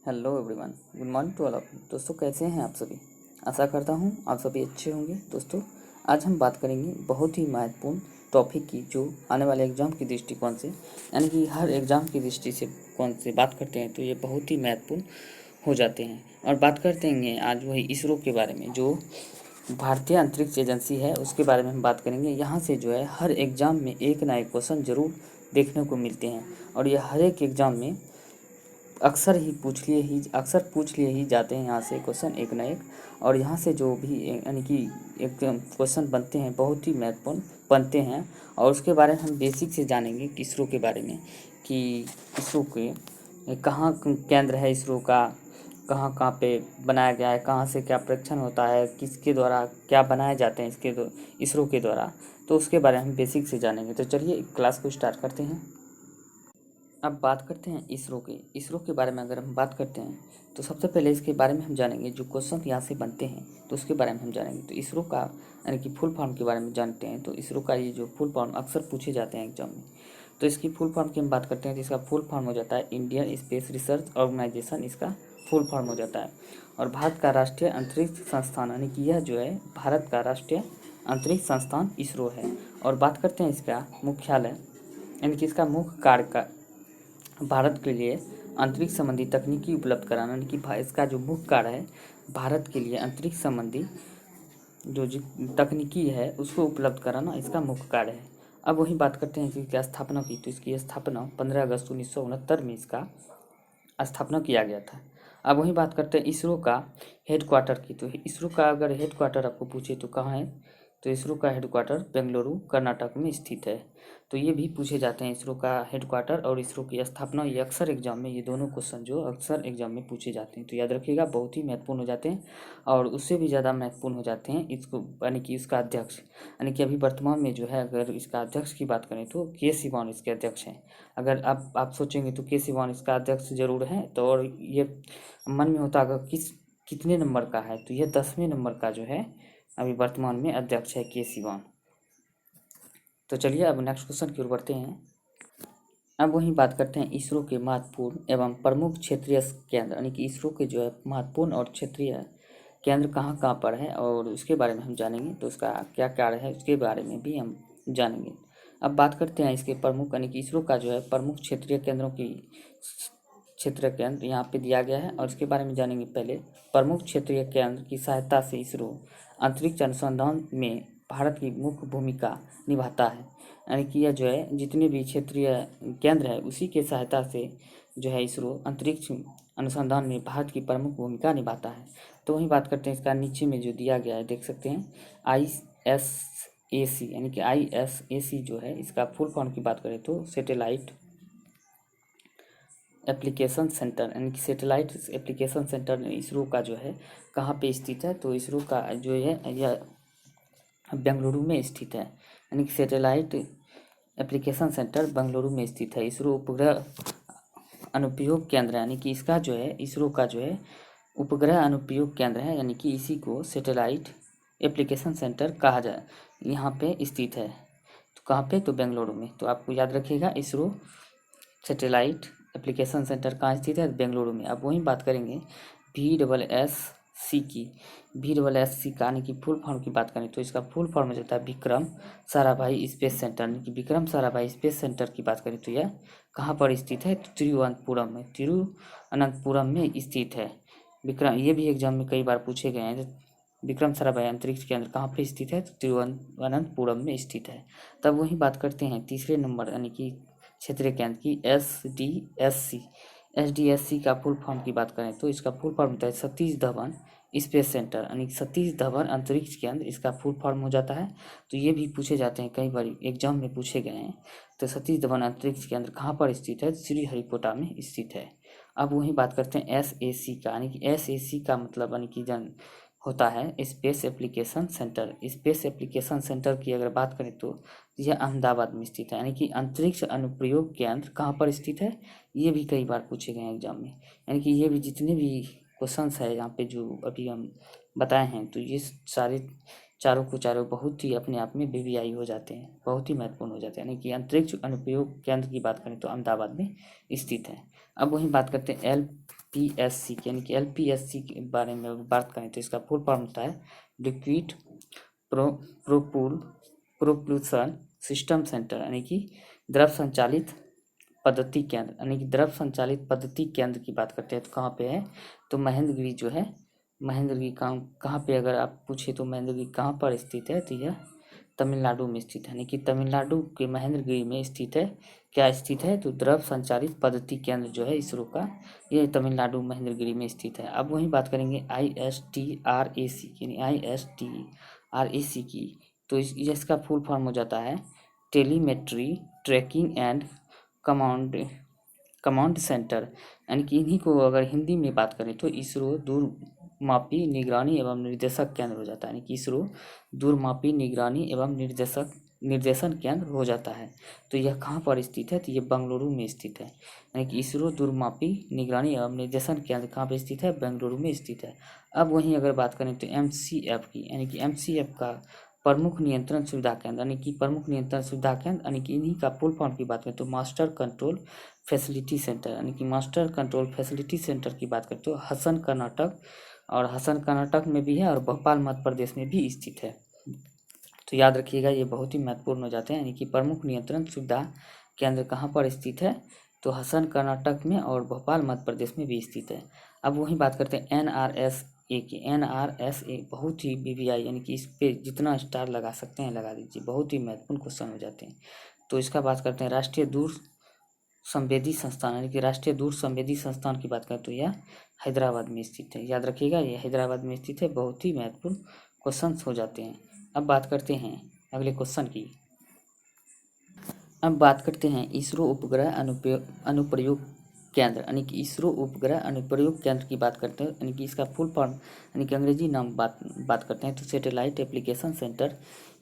Hello everyone, good morning to all of you. दोस्तों, कैसे हैं आप सभी? आशा करता हूं आप सभी अच्छे होंगे। दोस्तों, आज हम बात करेंगे बहुत ही महत्वपूर्ण टॉपिक की, जो आने वाले एग्जाम की दृष्टिकोण से, यानी कि हर एग्जाम की दृष्टि से कौन से बात करते हैं तो ये बहुत ही महत्वपूर्ण हो जाते हैं। और बात करते हैं आज वही इसरो के बारे में, जो भारतीय अंतरिक्ष एजेंसी है, उसके बारे में हम बात करेंगे। यहाँ से जो है हर एग्ज़ाम में एक ना एक क्वेश्चन ज़रूर देखने को मिलते हैं, और ये हर एक एग्ज़ाम में अक्सर पूछ लिए ही जाते हैं यहाँ से क्वेश्चन एक ना एक। और यहाँ से जो भी यानी कि एक क्वेश्चन बनते हैं बहुत ही महत्वपूर्ण बनते हैं। और उसके बारे में हम बेसिक से जानेंगे कि इसरो के बारे में, कि इसरो के कहाँ केंद्र है इसरो का, कहाँ कहाँ पे बनाया गया है, कहाँ से क्या परीक्षण होता है, किसके द्वारा क्या बनाए जाते हैं इसरो के द्वारा। तो उसके बारे में हम बेसिक से जानेंगे। तो चलिए क्लास को स्टार्ट करते हैं। अब बात करते हैं इसरो के बारे में। अगर हम बात करते हैं तो सबसे पहले इसके बारे में हम जानेंगे, जो क्वेश्चन यहाँ से बनते हैं तो उसके बारे में हम जानेंगे। तो इसरो का यानी कि फुल फॉर्म के बारे में जानते हैं। तो इसरो का ये जो फुल फॉर्म अक्सर पूछे जाते हैं एग्जाम में, तो इसकी फुल फॉर्म की हम बात करते हैं तो इसका फुल फॉर्म हो जाता है इंडियन स्पेस रिसर्च ऑर्गेनाइजेशन, इसका फुल फॉर्म हो जाता है। और भारत का राष्ट्रीय अंतरिक्ष संस्थान, यानी कि यह जो है भारत का राष्ट्रीय अंतरिक्ष संस्थान इसरो है। और बात करते हैं इसका मुख्यालय, यानी कि इसका मुख्य कार्य का भारत के लिए अंतरिक्ष संबंधी तकनीकी उपलब्ध कराना, यानी कि इसका जो मुख्य कार्य है भारत के लिए अंतरिक्ष संबंधी जो तकनीकी है उसको उपलब्ध कराना इसका मुख्य कार्य है। अब वही बात करते हैं इसकी स्थापना की। तो इसकी स्थापना 15 अगस्त 1969 में इसका स्थापना किया गया था। अब वही बात करते हैं इसरो का हेडक्वार्टर की। तो इसरो का अगर हेडक्वार्टर आपको पूछे तो कहाँ है, तो इसरो का हेडक्वार्टर बेंगलुरु कर्नाटक में स्थित है। तो ये भी पूछे जाते हैं इसरो का हेडक्वार्टर और इसरो की स्थापना। ये अक्सर एग्जाम में ये दोनों क्वेश्चन जो अक्सर एग्जाम में पूछे जाते हैं, तो याद रखिएगा, बहुत ही महत्वपूर्ण हो जाते हैं। और उससे भी ज़्यादा महत्वपूर्ण हो जाते हैं इसको, यानी कि इसका अध्यक्ष, यानी कि अभी वर्तमान में जो है अगर इसका अध्यक्ष की बात करें तो के सिवान इसके अध्यक्ष हैं। अगर आप सोचेंगे तो के सिवान इसका अध्यक्ष जरूर है, तो और ये मन में होता अगर कितने नंबर का है, तो यह 10वें नंबर का जो है अभी वर्तमान में अध्यक्ष है के सिवान। तो चलिए अब नेक्स्ट क्वेश्चन की ओर बढ़ते हैं। अब वही बात करते हैं इसरो के महत्वपूर्ण एवं प्रमुख क्षेत्रीय केंद्र, यानी कि इसरो के जो है महत्वपूर्ण और क्षेत्रीय केंद्र कहाँ कहाँ पर है और उसके बारे में हम जानेंगे। तो उसका क्या कार्य है उसके बारे में भी हम जानेंगे। अब बात करते हैं इसके प्रमुख, यानी कि इसरो का जो है प्रमुख क्षेत्रीय केंद्रों की क्षेत्रीय केंद्र यहाँ पे दिया गया है और इसके बारे में जानेंगे। पहले, प्रमुख क्षेत्रीय केंद्र की सहायता से इसरो अंतरिक्ष अनुसंधान में भारत की मुख्य भूमिका निभाता है, यानी कि यह जो है जितने भी क्षेत्रीय केंद्र है उसी के सहायता से जो है इसरो अंतरिक्ष अनुसंधान में भारत की प्रमुख भूमिका निभाता है। तो वही बात करते हैं इसका नीचे में जो दिया गया है, देख सकते हैं ISAC, यानी कि ISAC जो है इसका फुल फॉर्म की बात करें तो सैटेलाइट एप्लीकेशन सेंटर, यानी कि सैटेलाइट एप्लीकेशन सेंटर इसरो का जो है कहाँ पे स्थित है, तो इसरो का जो है यह बेंगलुरु में स्थित है, यानी कि सैटेलाइट एप्लीकेशन सेंटर बेंगलुरु में स्थित है। इसरो उपग्रह अनुप्रयोग केंद्र, यानी कि इसका जो है इसरो का जो है उपग्रह अनुप्रयोग केंद्र है, यानी कि इसी को सैटेलाइट एप्लीकेशन सेंटर कहा जाए, यहाँ पे स्थित है। तो कहाँ पे, तो बेंगलुरु में। तो आपको याद रखिएगा इसरो सैटेलाइट एप्लीकेशन सेंटर कहाँ स्थित है, बेंगलुरु में। अब वहीं बात करेंगे VSSC की। VSSC का यानी कि फुल फॉर्म की बात करें तो इसका फुल फॉर्म हो जाता है विक्रम साराभाई स्पेस सेंटर, यानी कि विक्रम साराभाई स्पेस सेंटर की बात करें तो यह कहाँ पर स्थित है, तो तिरुवनंतपुरम में स्थित है। विक्रम, ये भी एग्जाम में कई बार पूछे गए हैं। विक्रम साराभाई अंतरिक्ष केंद्र कहाँ पर स्थित है, तो तिरुवनंतपुरम में स्थित है। तब वही बात करते हैं तीसरे नंबर, यानी कि क्षेत्रीय केंद्र की SDSC का फुल फॉर्म की बात करें तो इसका फुल फॉर्म होता है सतीश धवन स्पेस सेंटर, यानी सतीश धवन अंतरिक्ष केंद्र इसका फुल फॉर्म हो जाता है। तो ये भी पूछे जाते हैं, कई बार एग्जाम में पूछे गए हैं। तो सतीश धवन अंतरिक्ष केंद्र कहाँ पर स्थित है, श्रीहरिकोटा में स्थित है। अब वही बात करते हैं SAC का, यानी कि SAC का मतलब यानी कि होता है space application centre. Space application centre की अगर बात करें तो यह अहमदाबाद में स्थित है, यानी कि अंतरिक्ष अनुप्रयोग केंद्र कहाँ पर स्थित है, ये भी कई बार पूछे गए हैं एग्जाम में। यानी कि ये भी जितने भी क्वेश्चंस है यहाँ पे जो अभी हम बताए हैं, तो ये सारे चारों को चारों बहुत ही अपने आप में VVI हो जाते हैं, बहुत ही महत्वपूर्ण हो जाते हैं। यानी कि अंतरिक्ष अनुप्रयोग केंद्र की बात करें तो अहमदाबाद में स्थित है। अब वही बात करते हैं LPSC यानी कि LPSC के बारे में बात करें तो इसका फुल फॉर्म होता है लिक्विड प्रोपल्शन सिस्टम सेंटर, यानी कि द्रव संचालित पद्धति केंद्र, यानी कि द्रव संचालित पद्धति केंद्र की बात करते हैं तो कहाँ पे है, तो महेंद्रगिरी जो है, महेंद्रगिरी कहाँ पे, अगर आप पूछे तो महेंद्रगिरी कहाँ पर स्थित है, तो यह तमिलनाडु में स्थित है, यानी कि तमिलनाडु के महेंद्रगिरी में स्थित है। क्या स्थित है, तो द्रव संचालित पद्धति केंद्र जो है इसरो का, यह तमिलनाडु महेंद्रगिरी में स्थित है। अब वहीं बात करेंगे ISTRAC यानी ISTRAC की, तो इसका फुल फॉर्म हो जाता है telemetry tracking and command centre, यानी कि इन्हीं को अगर हिंदी में बात करें तो इसरो दूरमापी निगरानी एवं निर्देशक केंद्र हो जाता है, यानी कि इसरो दूरमापी निगरानी एवं निर्देशन केंद्र हो जाता है। तो यह कहाँ पर स्थित है, तो यह बेंगलुरु में स्थित है, यानी कि इसरो दूरमापी निगरानी एवं निर्देशन केंद्र कहाँ पर स्थित है, बेंगलुरु में स्थित है। अब वहीं अगर बात करें तो MCF की, यानी कि MCF का प्रमुख नियंत्रण सुविधा केंद्र, यानी कि प्रमुख नियंत्रण सुविधा केंद्र, यानी कि इन्हीं का फुल फॉर्म की बात करें तो मास्टर कंट्रोल फैसिलिटी सेंटर, यानी कि मास्टर कंट्रोल फैसिलिटी सेंटर की बात करते हो हसन कर्नाटक, और हसन कर्नाटक में भी है और भोपाल मध्य प्रदेश में भी स्थित है। तो याद रखिएगा ये बहुत ही महत्वपूर्ण हो जाते हैं, यानी कि प्रमुख नियंत्रण सुविधा केंद्र कहाँ पर स्थित है, तो हसन कर्नाटक में और भोपाल मध्य प्रदेश में भी स्थित है। अब वहीं बात करते हैं NRSA की, NRSA बहुत ही BBI, यानी कि इस पे जितना स्टार लगा सकते हैं लगा दीजिए, बहुत ही महत्वपूर्ण क्वेश्चन हो जाते हैं। तो इसका बात करते हैं राष्ट्रीय दूर संवेदी संस्थान, यानी कि राष्ट्रीय दूर संवेदी संस्थान की बात करें तो यह हैदराबाद में स्थित है। याद रखिएगा ये हैदराबाद में स्थित है, बहुत ही महत्वपूर्ण क्वेश्चन हो जाते हैं। अब बात करते हैं अगले क्वेश्चन की। अब बात करते हैं इसरो उपग्रह अनुप्रयोग केंद्र, यानी कि इसरो उपग्रह अनुप्रयोग केंद्र की बात करते हैं, यानी कि इसका फुल फॉर्म, यानी कि अंग्रेजी नाम बात करते हैं तो सैटेलाइट एप्लीकेशन सेंटर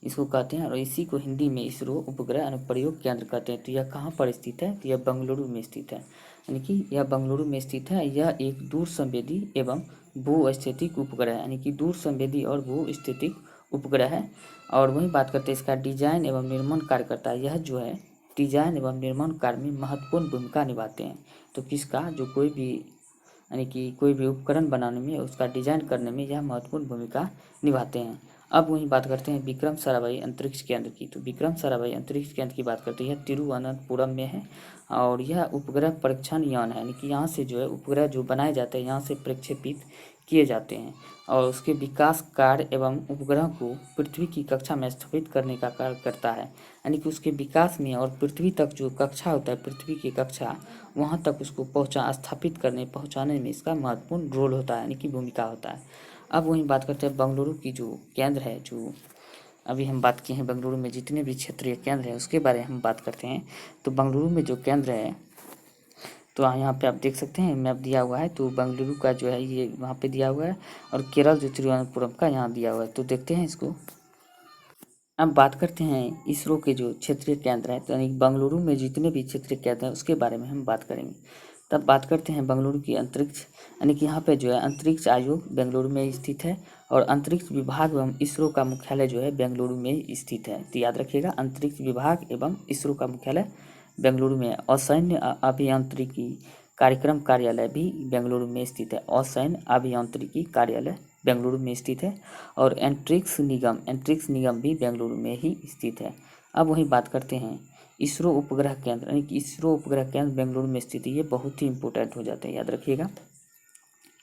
इसको कहते हैं, और इसी को हिंदी में इसरो उपग्रह अनुप्रयोग केंद्र कहते हैं। तो यह कहाँ पर स्थित है, तो यह बेंगलुरु में स्थित है, यानी कि यह बेंगलुरु में स्थित है। यह एक दूर संवेदी एवं भू-स्थितिक उपग्रह है, यानी कि दूर संवेदी और भू-स्थितिक उपग्रह है। और वहीं बात करते हैं इसका डिजाइन एवं निर्माण कार्य करता है। यह जो है डिजाइन एवं निर्माण कार्य में महत्वपूर्ण भूमिका निभाते हैं। तो किसका, जो कोई भी, यानी कि कोई भी उपकरण बनाने में, उसका डिजाइन करने में यह महत्वपूर्ण भूमिका निभाते हैं। अब वहीं बात करते हैं विक्रम साराभाई अंतरिक्ष केंद्र की। तो विक्रम साराभाई अंतरिक्ष केंद्र की बात करते हैं, यह तिरुवनंतपुरम में है, और यह उपग्रह परीक्षण यान है, यानी कि यहाँ से जो है उपग्रह जो बनाए जाते हैं यहाँ से प्रक्षेपित किए जाते हैं, और उसके विकास कार्य एवं उपग्रह को पृथ्वी की कक्षा में स्थापित करने का कार्य करता है, यानी कि उसके विकास में और पृथ्वी तक जो कक्षा होता है, पृथ्वी की कक्षा, वहाँ तक उसको स्थापित पहुँचाने में इसका महत्वपूर्ण रोल होता है, यानी कि भूमिका होता है। अब वहीं बात करते हैं बेंगलुरु की जो केंद्र है, जो अभी हम बात किए हैं बेंगलुरु में जितने भी क्षेत्रीय केंद्र हैं उसके बारे में हम बात करते हैं। तो बेंगलुरु में जो केंद्र है, तो यहाँ पे आप देख सकते हैं मैप दिया हुआ है, तो बेंगलुरु का जो है ये वहाँ पे दिया हुआ है, और केरल जो तिरुवनंतपुरम का यहाँ दिया हुआ है। तो देखते हैं इसको। अब बात करते हैं इसरो के जो क्षेत्रीय केंद्र हैं, तो यानी बेंगलुरु में जितने भी क्षेत्रीय केंद्र हैं उसके बारे में हम बात करेंगे। तब बात करते हैं बेंगलुरु की अंतरिक्ष, यानी कि यहाँ पे जो है अंतरिक्ष आयोग बेंगलुरु में स्थित है, और अंतरिक्ष विभाग एवं इसरो का मुख्यालय जो है बेंगलुरु में स्थित है। तो याद रखिएगा अंतरिक्ष विभाग एवं इसरो का मुख्यालय बेंगलुरु में है। असैन्य अभियांत्रिकी कार्यक्रम कार्यालय भी बेंगलुरु में स्थित है, असैन्य अभियांत्रिकी कार्यालय बेंगलुरु में स्थित है, और एंट्रिक्स निगम भी बेंगलुरु में ही स्थित है। अब वहीं बात करते हैं इसरो उपग्रह केंद्र, यानी कि इसरो उपग्रह केंद्र बेंगलुरु में स्थित है, ये बहुत ही इंपॉर्टेंट हो जाते हैं, याद रखिएगा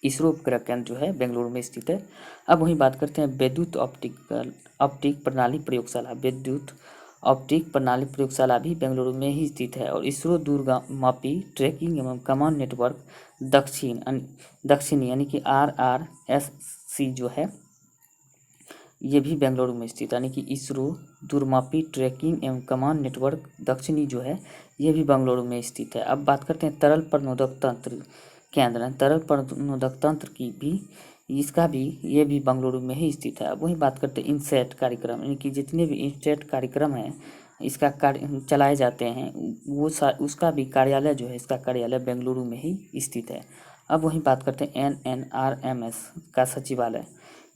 इसरो उपग्रह केंद्र जो है बेंगलुरु में स्थित है। अब वहीं बात करते हैं विद्युत ऑप्टिक प्रणाली प्रयोगशाला, विद्युत ऑप्टिक प्रणाली प्रयोगशाला भी बेंगलुरु में ही स्थित है, और इसरो दूरगामी ट्रैकिंग एवं कमांड नेटवर्क दक्षिणी यानी कि RRSC जो है ये भी बेंगलुरु में स्थित है, यानी कि इसरो दूरमापी ट्रैकिंग एवं कमांड नेटवर्क दक्षिणी जो है ये भी बेंगलुरु में स्थित है। अब बात करते हैं तरल प्रणोदक तंत्र केंद्र, तरल प्रणोदक तंत्र की भी, इसका भी, ये भी बेंगलुरु में ही स्थित है। अब वही बात करते हैं इनसेट कार्यक्रम, यानी कि जितने भी इनसेट कार्यक्रम हैं इसका कार्य चलाए जाते हैं, वो उसका भी कार्यालय जो है, इसका कार्यालय बेंगलुरु में ही स्थित है। अब वहीं बात करते हैं NNRMS का सचिवालय,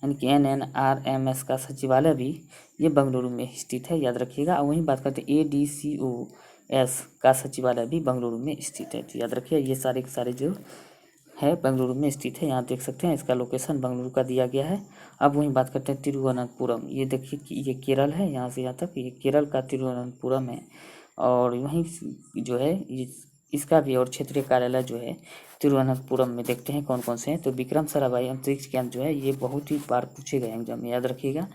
यानी कि NNRMS का सचिवालय भी ये बेंगलुरु में स्थित है, याद रखिएगा। वहीं बात करते हैं ADCOS का सचिवालय भी बेंगलुरु में स्थित है। तो याद रखिए ये सारे के सारे जो है, बेंगलुरु में स्थित है। यहाँ देख सकते हैं इसका लोकेशन बेंगलुरु का दिया गया है। अब वहीं बात करते हैं तिरुवनंतपुरम। ये देखिए कि ये केरल है, यहाँ से यहाँ तक ये केरल का तिरुवनंतपुरम है। और वहीं जो है इसका भी और क्षेत्रीय कार्यालय जो है तिरुवनंतपुरम में। देखते हैं कौन कौन से हैं। तो विक्रम साराभाई अंतरिक्ष केंद्र जो है ये बहुत ही बार पूछे गए एग्जाम में, याद रखिएगा।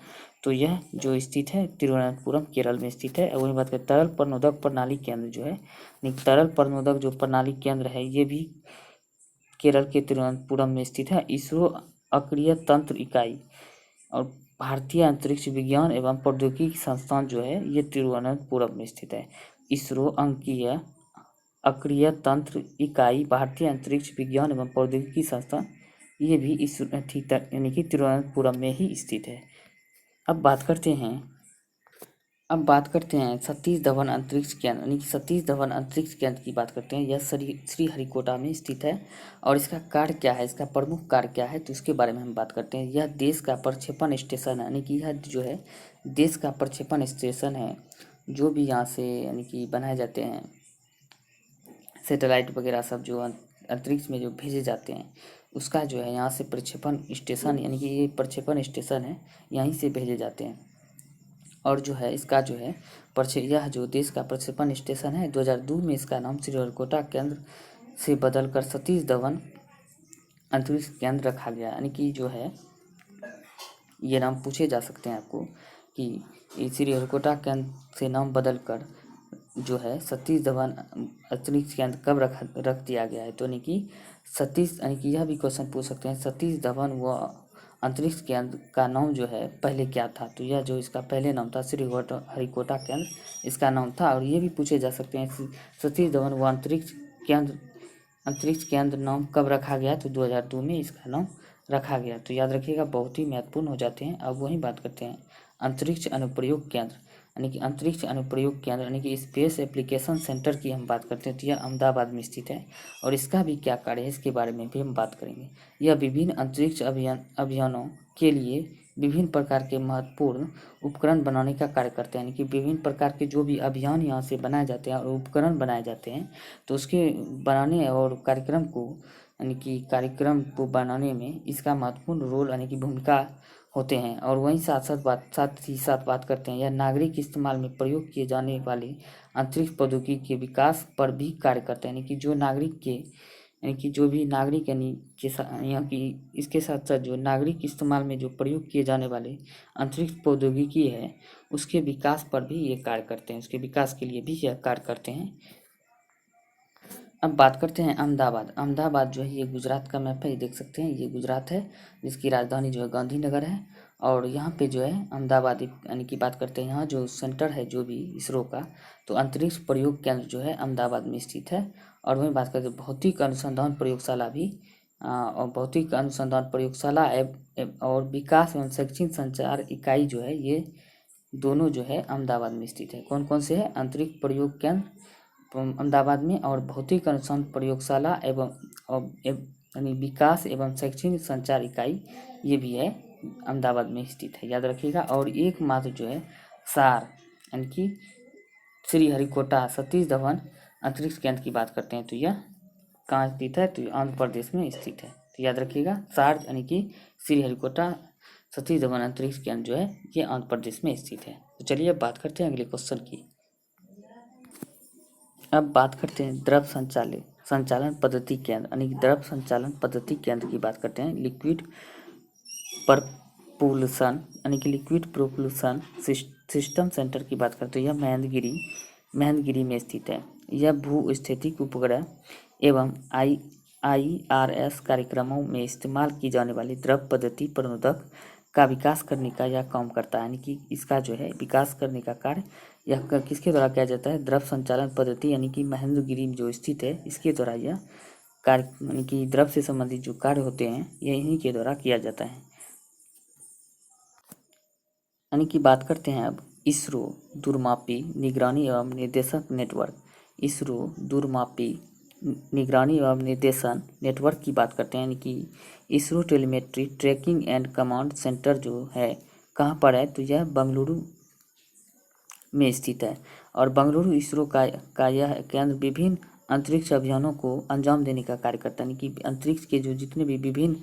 तो यह जो स्थित है तिरुवनंतपुरम केरल में स्थित है। और वहीं बात करें तरल परनोदक प्रणाली केंद्र जो है, तरल परनोदक जो प्रणाली केंद्र है ये भी केरल के तिरुवनंतपुरम में स्थित है। इसरो अक्रिय तंत्र इकाई और भारतीय अंतरिक्ष विज्ञान एवं प्रौद्योगिकी संस्थान जो है ये तिरुवनंतपुरम में स्थित है। इसरो अंकीय अक्रिय तंत्र इकाई भारतीय अंतरिक्ष विज्ञान एवं प्रौद्योगिकी संस्थान ये भी इस यानी कि तिरुवनंतपुरम में ही स्थित है। अब बात करते हैं सतीश धवन अंतरिक्ष केंद्र, यानी कि सतीश धवन अंतरिक्ष केंद्र की बात करते हैं। यह श्रीहरिकोटा में स्थित है। और इसका कार्य क्या है, इसका प्रमुख कार्य क्या है, तो इसके बारे में हम बात करते हैं। यह देश का प्रक्षेपण स्टेशन है, यानी कि यह जो है देश का प्रक्षेपण स्टेशन है। जो भी यहाँ से यानी कि बनाए जाते हैं सैटेलाइट वगैरह सब जो अंतरिक्ष में जो भेजे जाते हैं उसका जो है यहाँ से प्रक्षेपण स्टेशन, यानी कि ये प्रक्षेपण स्टेशन है, यहीं से भेजे जाते हैं। और जो है इसका जो है यह जो देश का प्रक्षेपण स्टेशन है 2002 में इसका नाम श्रीहरिकोटा केंद्र से बदलकर सतीश धवन अंतरिक्ष केंद्र रखा गया। यानी कि जो है ये नाम पूछे जा सकते हैं आपको कि श्रीहरिकोटा केंद्र से नाम बदलकर जो है सतीश धवन अंतरिक्ष केंद्र कब रख दिया गया है। तो यानी कि सतीश, यानी कि यह भी क्वेश्चन पूछ सकते हैं सतीश धवन व अंतरिक्ष केंद्र का नाम जो है पहले क्या था। तो यह जो इसका पहले नाम था श्रीहरिकोटा केंद्र इसका नाम था। और ये भी पूछे जा सकते हैं सतीश धवन व अंतरिक्ष केंद्र नाम कब रखा गया। तो 2002 में इसका नाम रखा गया। तो याद रखिएगा, बहुत ही महत्वपूर्ण हो जाते हैं। अब वहीं बात करते हैं अंतरिक्ष अनुप्रयोग केंद्र, यानी कि अंतरिक्ष अनुप्रयोग केंद्र यानी कि स्पेस एप्लीकेशन सेंटर की हम बात करते हैं। तो यह अहमदाबाद में स्थित है। और इसका भी क्या कार्य है इसके बारे में भी हम बात करेंगे। यह विभिन्न अंतरिक्ष अभियानों के लिए विभिन्न प्रकार के महत्वपूर्ण उपकरण बनाने का कार्य करते हैं। यानी कि विभिन्न प्रकार के जो भी अभियान यहाँ से बनाए जाते हैं और उपकरण बनाए जाते हैं तो उसके बनाने और कार्यक्रम को बनाने में इसका महत्वपूर्ण रोल यानी कि भूमिका होते हैं। और वहीं साथ ही साथ बात करते हैं यह नागरिक इस्तेमाल में प्रयोग किए जाने वाले अंतरिक्ष प्रौद्योगिकी के विकास पर भी कार्य करते हैं। यानी कि जो नागरिक यहाँ की इसके साथ साथ जो नागरिक इस्तेमाल में जो प्रयोग किए जाने वाले अंतरिक्ष प्रौद्योगिकी है उसके विकास पर भी ये कार्य करते हैं, उसके विकास के लिए भी यह कार्य करते हैं। अब बात करते हैं अहमदाबाद जो है ये गुजरात का मैप है, ये देख सकते हैं ये गुजरात है जिसकी राजधानी जो है गांधीनगर है। और यहाँ पे जो है अहमदाबाद यानी कि बात करते हैं यहाँ जो सेंटर है जो भी इसरो का, तो अंतरिक्ष प्रयोग केंद्र जो है अहमदाबाद में स्थित है। और वहीं बात करते हैं भौतिक अनुसंधान प्रयोगशाला भी और भौतिक अनुसंधान प्रयोगशाला और विकास एवं शैक्षिक संचार इकाई जो है ये दोनों जो है अहमदाबाद में स्थित है। कौन कौन से है, अंतरिक्ष प्रयोग केंद्र अहमदाबाद में और भौतिक अनुसंधान प्रयोगशाला यानी विकास एवं शैक्षणिक संचार इकाई ये भी है अहमदाबाद में स्थित है, याद रखिएगा। और एकमात्र जो है सार यानी कि श्रीहरिकोटा सतीश धवन अंतरिक्ष केंद्र की बात करते हैं तो यह कहाँ स्थित है, तो आंध्र प्रदेश में स्थित है। तो याद रखिएगा सार यानी कि श्रीहरिकोटा सतीश धवन अंतरिक्ष केंद्र जो है ये आंध्र प्रदेश में स्थित है। तो चलिए अब बात करते हैं अगले क्वेश्चन की। अब बात करते हैं द्रव संचालन पद्धति केंद्र, यानी कि द्रव संचालन पद्धति केंद्र की बात करते हैं। लिक्विड प्रोपल्शन सिस्टम सेंटर की बात करते हैं। यह महेंद्रगिरी में स्थित है। यह भूस्थितिक उपग्रह एवं IRS कार्यक्रमों में इस्तेमाल की जाने वाली द्रव पद्धति प्रणोदक का विकास करने का यह काम करता है। यानी कि इसका जो है विकास करने का कार्य यह किसके द्वारा किया जाता है, द्रव संचालन पद्धति यानी कि महेंद्रगिरी में जो स्थित है इसके द्वारा यह कार्य यानी कि द्रव से संबंधित जो कार्य होते हैं यह इन्हीं के द्वारा किया जाता है। यानी कि बात करते हैं अब इसरो दूरमापी निगरानी एवं निर्देशन नेटवर्क। इसरो दूरमापी निगरानी एवं निर्देशन नेटवर्क की बात करते हैं। यानी कि ISRO telemetry tracking and command centre जो है कहाँ पर है, तो यह बेंगलुरु में स्थित है। और बेंगलुरु इसरो का यह केंद्र विभिन्न अंतरिक्ष अभियानों को अंजाम देने का कार्य करता है, यानी कि अंतरिक्ष के जो जितने भी विभिन्न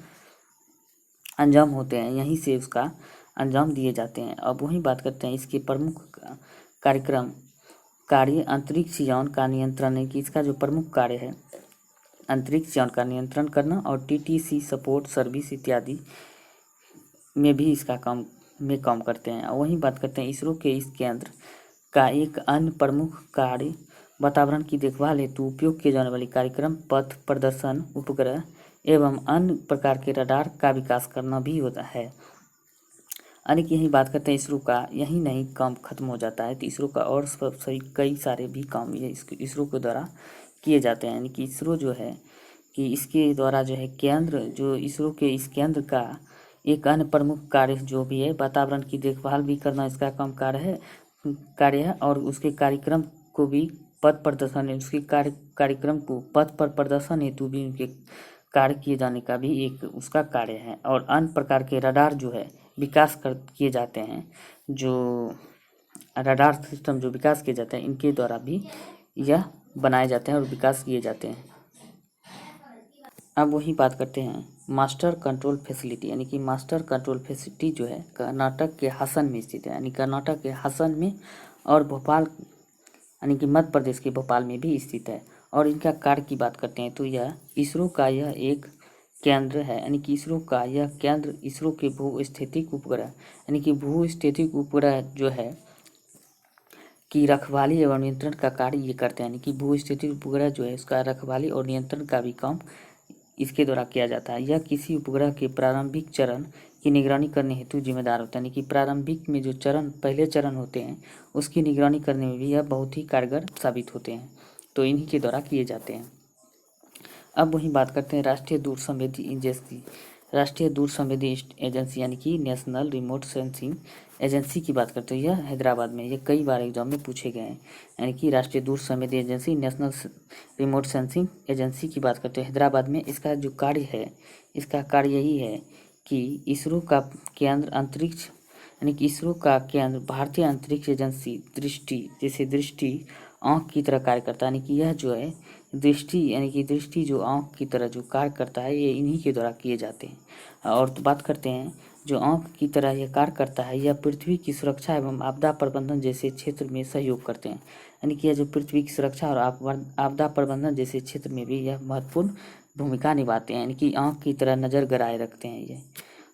अंजाम होते हैं यहीं से उसका अंजाम दिए जाते हैं। अब वहीं बात करते हैं इसके प्रमुख कार्यक्रम कार्य अंतरिक्ष यान का नियंत्रण है कि इसका जो प्रमुख कार्य है अंतरिक्ष यान का नियंत्रण करना और टीटीसी सपोर्ट सर्विस इत्यादि में भी इसका काम करते हैं। और वहीं बात करते हैं इसरो के इस केंद्र का एक अन्य प्रमुख कार्य वातावरण की देखभाल हेतु उपयोग किए जाने वाले कार्यक्रम पथ प्रदर्शन उपग्रह एवं अन्य प्रकार के रडार का विकास करना भी होता है। यानी कि यही बात करते हैं इसरो का यही नहीं काम खत्म हो जाता है तो इसरो का और सही कई सारे भी काम ये इसरो के द्वारा किए जाते हैं। यानी कि इसरो जो है कि इसके द्वारा जो है केंद्र जो इसरो के इस केंद्र का एक अन्य प्रमुख कार्य जो भी है वातावरण की देखभाल भी करना इसका काम कार्य है और उसके कार्यक्रम को भी पथ प्रदर्शन उसके कार्यक्रम को पथ पर प्रदर्शन हेतु भी उनके कार्य किए जाने का भी एक उसका कार्य है। और अन्य प्रकार के रडार जो है विकास किए जाते हैं, जो रडार सिस्टम जो विकास किए जाते हैं इनके द्वारा भी यह बनाए जाते हैं और विकास किए जाते हैं। अब वही बात करते हैं मास्टर कंट्रोल फैसिलिटी, यानी कि मास्टर कंट्रोल फैसिलिटी जो है कर्नाटक के हासन में स्थित है। यानी कर्नाटक के हासन में और भोपाल यानी कि मध्य प्रदेश के भोपाल में भी स्थित है। और इनका कार्य की बात करते हैं तो यह इसरो का यह एक केंद्र है। यानी कि इसरो का यह केंद्र इसरो के भूस्थितिक उपग्रह यानी कि भूस्थितिक उपग्रह जो है की रखवाली एवं नियंत्रण का कार्य ये करते हैं। यानी कि भूस्थितिक उपग्रह जो है उसका रखवाली और नियंत्रण का भी काम इसके द्वारा किया जाता है। यह किसी उपग्रह के प्रारंभिक चरण की निगरानी करने हेतु जिम्मेदार होता है। यानी कि प्रारंभिक में जो पहले चरण होते हैं उसकी निगरानी करने में भी यह बहुत ही कारगर साबित होते हैं, तो इन्हीं के द्वारा किए जाते हैं। अब वही बात करते हैं राष्ट्रीय दूर संवेदी एजेंसी, राष्ट्रीय दूर संवेदी एजेंसी यानी कि नेशनल रिमोट सेंसिंग एजेंसी की बात करते हैं। यह हैदराबाद में ये कई बार एग्जाम में पूछे गए हैं। यानी कि राष्ट्रीय दूर संवेदी agency national remote sensing agency की बात करते हैं हैदराबाद में। इसका जो कार्य है इसका कार्य यही है कि इसरो का केंद्र अंतरिक्ष यानी कि इसरो का केंद्र भारतीय अंतरिक्ष एजेंसी दृष्टि आँख की तरह कार्य करता है। यानी कि यह जो है दृष्टि जो आँख की तरह जो कार्य करता है ये इन्हीं के द्वारा किए जाते हैं। और तो बात करते हैं जो आँख की तरह यह कार्य करता है यह पृथ्वी की सुरक्षा एवं आपदा प्रबंधन जैसे क्षेत्र में सहयोग करते हैं। यानी कि यह जो पृथ्वी की सुरक्षा और आपदा प्रबंधन जैसे क्षेत्र में भी यह महत्वपूर्ण भूमिका निभाते हैं। यानी कि आँख की तरह नज़र गड़ाए रखते हैं ये।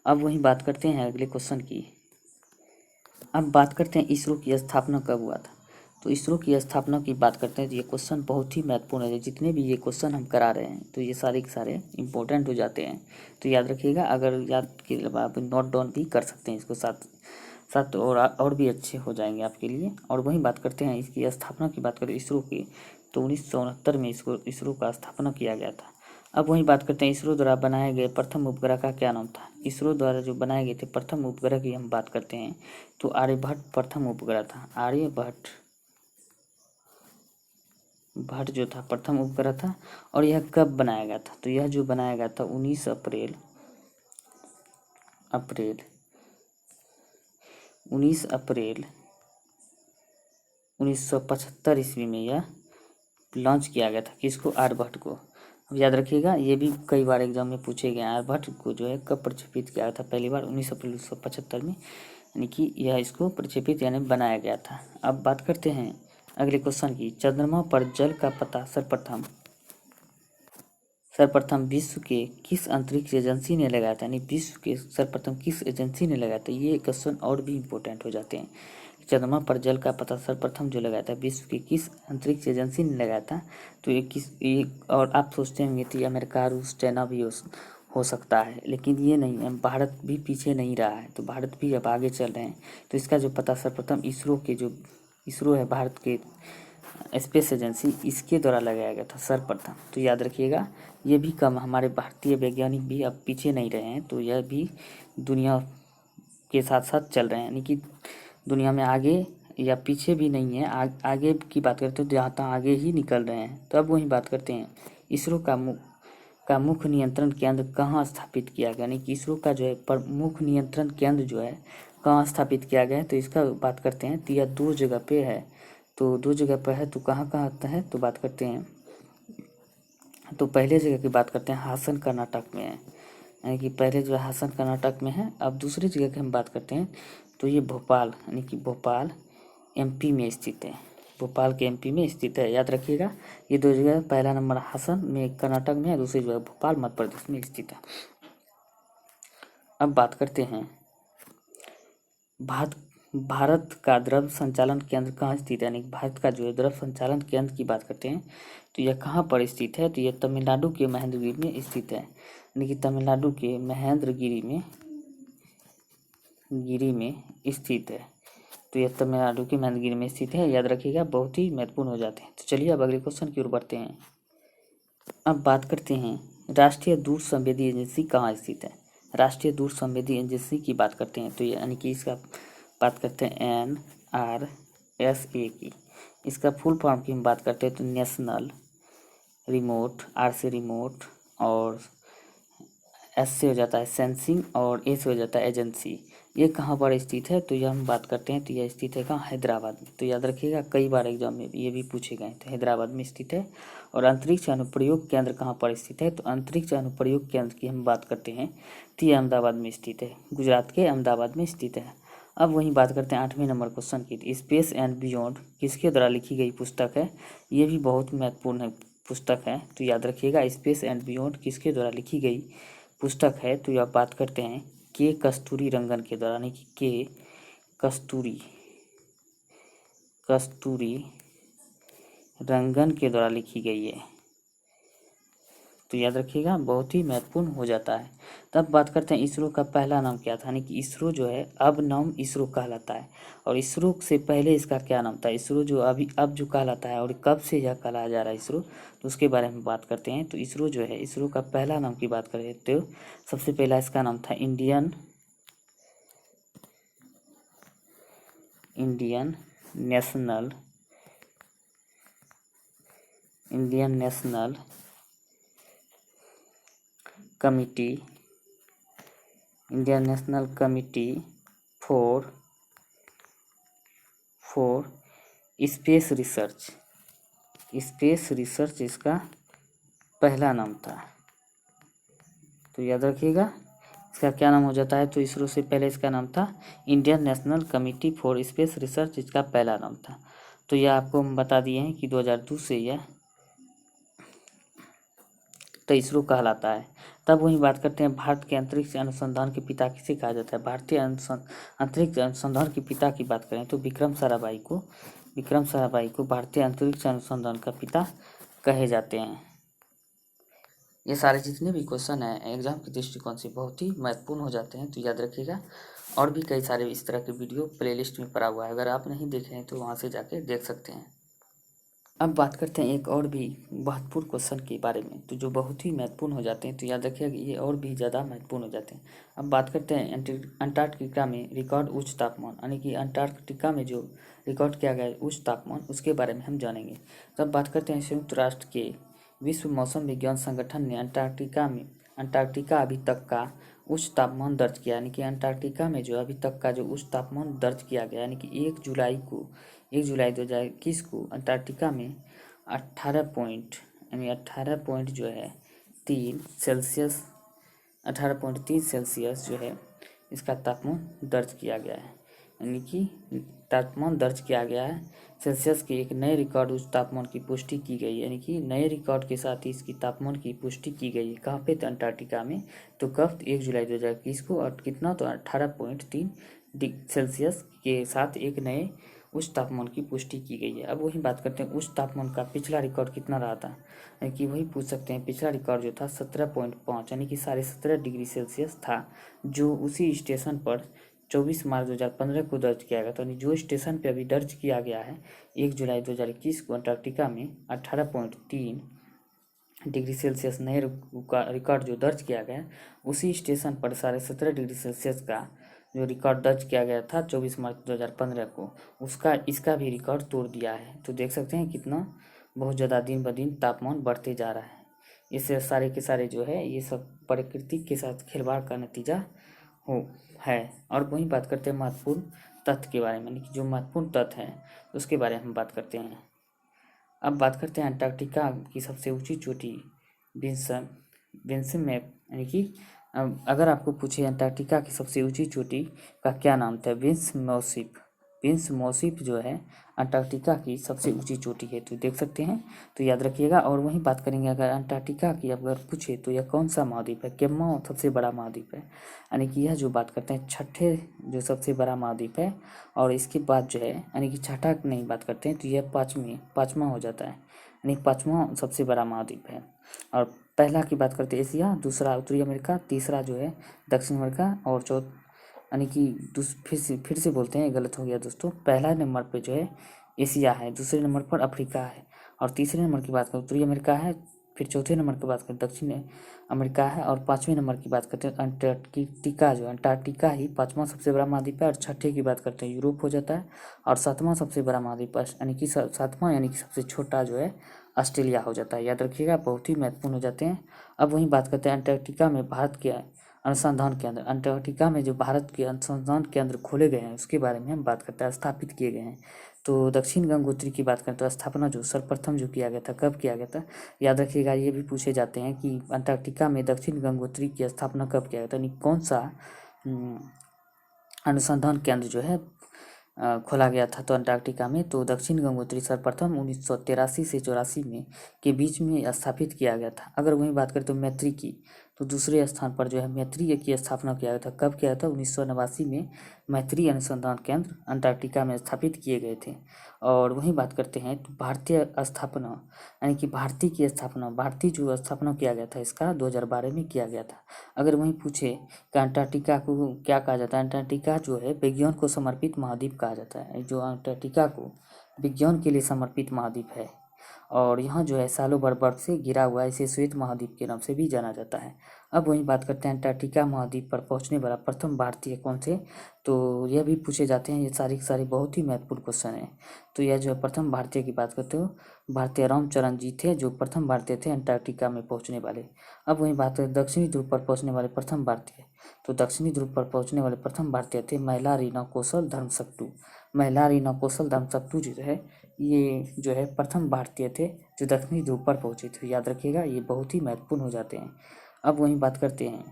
अब वही बात करते हैं अगले क्वेश्चन की। अब बात करते हैं इसरो की स्थापना कब हुआ था। तो इसरो की स्थापना की बात करते हैं तो ये क्वेश्चन बहुत ही महत्वपूर्ण है। जितने भी ये क्वेश्चन हम करा रहे हैं तो ये सारे के सारे इंपॉर्टेंट हो जाते हैं, तो याद रखिएगा। अगर याद के आप नोट डाउन भी कर सकते हैं इसको साथ साथ और भी अच्छे हो जाएंगे आपके लिए। और वहीं बात करते हैं इसकी स्थापना की बात करें इसरो की तो 1969 में इसरो का स्थापना किया गया था। अब वहीं बात करते हैं इसरो द्वारा बनाए गए प्रथम उपग्रह का क्या नाम था। इसरो द्वारा जो बनाए गए थे प्रथम उपग्रह की हम बात करते हैं तो आर्यभट्ट प्रथम उपग्रह था। आर्यभट्ट जो था प्रथम उपग्रह था। और यह कब बनाया गया था तो यह जो बनाया गया था 19 अप्रैल 1975 ईस्वी में यह लॉन्च किया गया था। किसको? आर्यभट्ट को। अब याद रखिएगा ये भी कई बार एग्जाम में पूछे गए। आर्यभट्ट को जो है कब प्रक्षेपित किया था पहली बार 19 अप्रैल 1975 में, यानी कि यह इसको प्रक्षेपित यानी बनाया गया था। अब बात करते हैं अगले क्वेश्चन की। चंद्रमा पर जल का पता सर्वप्रथम विश्व के किस अंतरिक्ष एजेंसी ने लगाया था। यानी विश्व के सर्वप्रथम किस एजेंसी ने लगाया था। ये क्वेश्चन और भी इम्पोर्टेंट हो जाते हैं। चंद्रमा पर जल का पता सर्वप्रथम जो लगाया था विश्व की किस अंतरिक्ष एजेंसी ने लगाया था तो ये और आप सोचते होंगे तो अमेरिका रूस चाइना भी हो सकता है, लेकिन ये नहीं है। भारत भी पीछे नहीं रहा है, तो भारत भी अब आगे चल रहे हैं। तो इसका जो पता सर्वप्रथम इसरो है भारत के स्पेस एजेंसी इसके द्वारा लगाया गया था सर्वप्रथम। तो याद रखिएगा ये भी कम हमारे भारतीय वैज्ञानिक भी अब पीछे नहीं रहे हैं, तो यह भी दुनिया के साथ साथ चल रहे हैं। यानी कि दुनिया में आगे या पीछे भी नहीं है, आगे की बात करते हैं तो जहाँ तक आगे ही निकल रहे हैं। तो अब वही बात करते हैं इसरो का मुख्य नियंत्रण केंद्र कहाँ स्थापित किया गया। यानी कि इसरो का जो है मुख्य नियंत्रण केंद्र जो है कहाँ स्थापित किया गया है तो इसका बात करते हैं तो यह 2 जगह पे है। तो 2 जगह पर है तो कहाँ कहाँ है तो बात करते हैं तो पहले जगह की बात करते हैं, हासन कर्नाटक में है, यानी कि पहले जो है हासन कर्नाटक में है। अब दूसरी जगह की हम बात करते हैं तो ये भोपाल, यानी कि भोपाल एमपी में स्थित है। भोपाल के एमपी में स्थित है, याद रखिएगा। ये दो जगह, पहला नंबर हासन में कर्नाटक में है, दूसरी जगह भोपाल मध्य प्रदेश में स्थित है। अब बात करते हैं भारत भारत का द्रव संचालन केंद्र कहाँ स्थित है, यानी भारत का जो है द्रव संचालन केंद्र की बात करते हैं तो यह कहाँ पर स्थित है, तो यह तमिलनाडु के महेंद्रगिरी में स्थित है, यानी कि तमिलनाडु के महेंद्रगिरी में स्थित है। तो यह तमिलनाडु के महेंद्रगिरी में स्थित है, याद रखिएगा, बहुत ही महत्वपूर्ण हो जाते हैं। तो चलिए अब अगले क्वेश्चन की ओर बढ़ते हैं। अब बात करते हैं राष्ट्रीय दूर संवेदी एजेंसी कहाँ स्थित है। राष्ट्रीय दूर संवेदी एजेंसी की बात करते हैं तो यानी कि इसका बात करते हैं NRSA की। इसका फुल फॉर्म की हम बात करते हैं तो नेशनल रिमोट, R से रिमोट और S से हो जाता है सेंसिंग और A से हो जाता है एजेंसी। ये कहाँ पर स्थित है, तो यह हम बात करते हैं तो यह स्थित है कहाँ, हैदराबाद में। तो याद रखिएगा, कई बार एग्जाम में ये भी पूछे गए, तो हैदराबाद में स्थित है। और अंतरिक्ष अनुप्रयोग केंद्र कहाँ पर स्थित है, तो अंतरिक्ष अनुप्रयोग केंद्र की हम बात करते हैं तो ये अहमदाबाद में स्थित है, गुजरात के अहमदाबाद में स्थित है। अब वहीं बात करते हैं 8वें नंबर क्वेश्चन की। स्पेस एंड बियॉन्ड किसके द्वारा लिखी गई पुस्तक है, ये भी बहुत महत्वपूर्ण है पुस्तक है, तो याद रखिएगा, स्पेस एंड बियॉन्ड किसके द्वारा लिखी गई पुस्तक है, तो यह बात करते हैं के कस्तूरी रंगन के द्वारा, यानी कि के कस्तूरी रंगन के द्वारा लिखी गई है। तो याद रखिएगा, बहुत ही महत्वपूर्ण हो जाता है। तब बात करते हैं इसरो का पहला नाम क्या था, यानी कि इसरो जो है अब नाम इसरो कहलाता है, और इसरो से पहले इसका क्या नाम था, इसरो जो अब जो कहलाता है और कब से यह कहलाया जा रहा है इसरो, तो उसके बारे में बात करते हैं। तो इसरो जो है, इसरो का पहला नाम की बात करें तो सबसे पहला इसका नाम था Indian national committee for space research इसका पहला नाम था। तो याद रखिएगा, इसका क्या नाम हो जाता है, तो इसरो से पहले इसका नाम था Indian national committee for space research, इसका पहला नाम था। तो यह आपको हम बता दिए हैं कि 2002 से यह तो इसरो कहलाता है। तब वहीं बात करते हैं भारत के अंतरिक्ष अनुसंधान के पिता किसे कहा जाता है। भारतीय अंतरिक्ष अनुसंधान के पिता की बात करें तो विक्रम साराभाई को भारतीय अंतरिक्ष अनुसंधान का पिता कहे जाते हैं। ये सारे जितने भी क्वेश्चन हैं एग्जाम के दृष्टिकोण से बहुत ही महत्वपूर्ण हो जाते हैं, तो याद रखिएगा। और भी कई सारे इस तरह के वीडियो प्लेलिस्ट में पड़ा हुआ है, अगर आप नहीं देख रहे हैं तो वहाँ से जाके देख सकते हैं। अब बात करते हैं एक और भी महत्वपूर्ण क्वेश्चन के बारे में, तो जो बहुत ही महत्वपूर्ण हो जाते हैं, तो याद रखिएगा ये और भी ज़्यादा महत्वपूर्ण हो जाते हैं। अब बात करते हैं अंटार्कटिका में रिकॉर्ड उच्च तापमान, यानी कि अंटार्कटिका में जो रिकॉर्ड किया गया है उच्च तापमान, उसके बारे में हम जानेंगे। तब बात करते हैं संयुक्त राष्ट्र के विश्व मौसम विज्ञान संगठन ने अंटार्कटिका अभी तक का उच्च तापमान दर्ज किया, यानी कि अंटार्कटिका में जो अभी तक का जो उच्च तापमान दर्ज किया गया, यानी कि 1 जुलाई 2021 को अंटार्कटिका में 18 पॉइंट जो है 18.3 सेल्सियस जो है इसका तापमान दर्ज किया गया है, यानी कि तापमान दर्ज किया गया है सेल्सियस के एक नए रिकॉर्ड उच्च तापमान की पुष्टि की गई, यानी कि नए रिकॉर्ड के साथ ही इसकी तापमान की पुष्टि की गई है। कहाँ पे, तो अंटार्कटिका में। तो कब, 1 जुलाई 2021 को, और कितना, तो 18.3 सेल्सियस के साथ एक नए उच्च तापमान की पुष्टि की गई है। अब वही बात करते हैं उच्च तापमान का पिछला रिकॉर्ड कितना रहा था, यानी कि वही पूछ सकते हैं। पिछला रिकॉर्ड जो था 17.5 यानी कि 17.5 डिग्री सेल्सियस था, जो उसी स्टेशन पर 24 मार्च 2015 को दर्ज किया गया था। जो स्टेशन पे अभी दर्ज किया गया है 1 जुलाई 2021 को अंटार्कटिका में 18.3 डिग्री सेल्सियस नए रिकॉर्ड जो दर्ज किया गया, उसी स्टेशन पर 17.5 डिग्री सेल्सियस का जो रिकॉर्ड दर्ज किया गया था 24 मार्च 2015 को, इसका भी रिकॉर्ड तोड़ दिया है। तो देख सकते हैं कितना बहुत ज़्यादा दिन ब दिन तापमान बढ़ते जा रहा है। इससे सारे के सारे जो है ये सब प्रकृति के साथ खिलवाड़ का नतीजा है। और वहीं बात करते हैं महत्वपूर्ण तथ्य के बारे में, यानी कि जो महत्वपूर्ण तथ्य हैं उसके बारे में हम बात करते हैं। अब बात करते हैं अंटार्कटिका की सबसे ऊंची चोटी विंसन विंसन मैप यानी कि अगर आपको पूछे अंटार्कटिका की सबसे ऊंची चोटी का क्या नाम था, विंस मौसिफ जो है अंटार्कटिका की सबसे ऊंची चोटी है, तो देख सकते हैं, तो याद रखिएगा। और वहीं बात करेंगे अगर अंटार्कटिका की अगर पूछे तो यह कौन सा महाद्वीप है, केम्मा सबसे बड़ा महाद्वीप है, यानी कि यह जो बात करते हैं छठे जो सबसे बड़ा महाद्वीप है। और इसके बाद जो है यानी कि छठा नहीं बात करते हैं तो यह पाँचवा हो जाता है, यानी पाँचवा सबसे बड़ा महाद्वीप है। और पहला की बात करते हैं एशिया, दूसरा उत्तरी अमेरिका, तीसरा जो है दक्षिण अमेरिका, और यानी कि फिर से बोलते हैं, गलत हो गया दोस्तों। पहला नंबर पे जो है एशिया है, दूसरे नंबर पर अफ्रीका है, और तीसरे नंबर की बात करें उत्तरी अमेरिका है, फिर चौथे नंबर की बात करें दक्षिण अमेरिका है, और पाँचवें नंबर की बात करते हैं अंटार्कटिका जो अंटार्कटिका ही पाँचवा सबसे बड़ा महाद्वीप है। और छठे की बात करते हैं यूरोप हो जाता है, और सातवां सबसे बड़ा महाद्वीप यानी कि सातवां यानी कि सबसे छोटा जो है ऑस्ट्रेलिया हो जाता है। याद रखिएगा, बहुत ही महत्वपूर्ण हो जाते हैं। अब वहीं बात करते हैं अंटार्कटिका में भारत के अनुसंधान केंद्र, अंटार्कटिका में जो भारत के अनुसंधान केंद्र खोले गए हैं उसके बारे में हम बात करते हैं, स्थापित किए गए हैं। तो दक्षिण गंगोत्री की बात करें तो स्थापना जो सर्वप्रथम जो किया गया था, कब किया गया था, याद रखिएगा। ये भी पूछे जाते हैं कि अंटार्कटिका में दक्षिण गंगोत्री की स्थापना कब किया गया था, यानी कौन सा अनुसंधान केंद्र जो है खोला गया था तो अंटार्कटिका में, तो दक्षिण गंगोत्री सर्वप्रथम 1983 से 84 में के बीच में स्थापित किया गया था। अगर वहीं बात करें तो मैत्री की, तो दूसरे स्थान पर जो है मैत्री की स्थापना किया गया था, कब किया था, 1989 में मैत्री अनुसंधान केंद्र अंटार्कटिका में स्थापित किए गए थे। और वहीं बात करते हैं तो भारतीय स्थापना यानी कि भारतीय जो स्थापना किया गया था इसका 2012 में किया गया था। अगर वहीं पूछे कि अंटार्कटिका को क्या कहा जाता है, अंटार्कटिका जो है विज्ञान को समर्पित महाद्वीप कहा जाता है, जो अंटार्कटिका को विज्ञान के लिए समर्पित महाद्वीप है। और यहाँ जो है सालों भर बर्फ से घिरा हुआ है, इसे श्वेत महाद्वीप के नाम से भी जाना जाता है। अब वहीं बात करते हैं अंटार्कटिका महाद्वीप पर पहुँचने वाला प्रथम भारतीय कौन थे, तो यह भी पूछे जाते हैं। ये सारी बहुत ही महत्वपूर्ण क्वेश्चन है। तो यह जो है प्रथम भारतीय की बात करते हो, भारतीय रामचरण जी थे जो प्रथम भारतीय थे अंटार्कटिका में पहुँचने वाले। अब वहीं बात करें दक्षिणी ध्रुव पर पहुँचने वाले प्रथम भारतीय, तो दक्षिणी ध्रुव पर पहुँचने वाले प्रथम भारतीय थे मैलारी नौकोसल धर्मसक्टू जो है, ये जो है प्रथम भारतीय थे जो दक्षिणी ध्रुव पर पहुँचे थे। याद रखिएगा, ये बहुत ही महत्वपूर्ण हो जाते हैं। अब वहीं बात करते हैं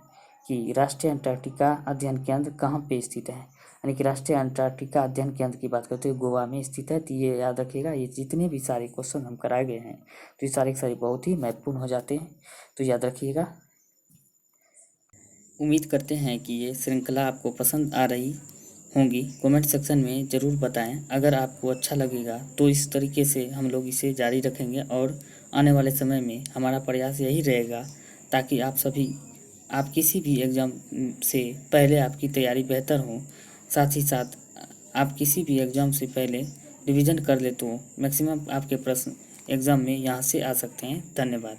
कि राष्ट्रीय अंटार्कटिका अध्ययन केंद्र कहाँ पे स्थित है, यानी कि राष्ट्रीय अंटार्कटिका अध्ययन केंद्र की बात करते हैं गोवा में स्थित है। तो ये याद रखिएगा, ये जितने भी सारे क्वेश्चन हम कराए गए हैं तो ये सारे बहुत ही महत्वपूर्ण हो जाते हैं, तो याद रखिएगा। उम्मीद करते हैं कि ये श्रृंखला आपको पसंद आ रही होंगी। कमेंट सेक्शन में ज़रूर बताएं। अगर आपको अच्छा लगेगा तो इस तरीके से हम लोग इसे जारी रखेंगे, और आने वाले समय में हमारा प्रयास यही रहेगा ताकि आप किसी भी एग्ज़ाम से पहले आपकी तैयारी बेहतर हो, साथ ही साथ आप किसी भी एग्ज़ाम से पहले रिवीजन कर ले तो मैक्सिमम आपके प्रश्न एग्ज़ाम में यहाँ से आ सकते हैं। धन्यवाद।